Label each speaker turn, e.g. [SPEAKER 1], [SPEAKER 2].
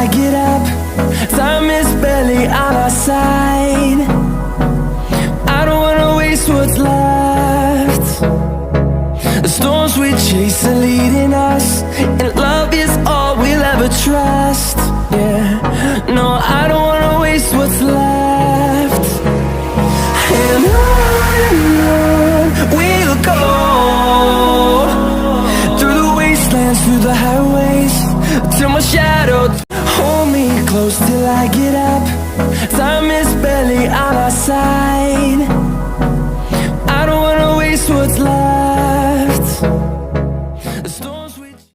[SPEAKER 1] I get up. Time is barely on our side. I don't wanna waste what's left. The storms we chase are leading us, and love is all we'll ever trust. Yeah, no, I don't wanna waste what's left. And on we'll go, through the wastelands, through the highways, till my shadow. Hold me close till I get out.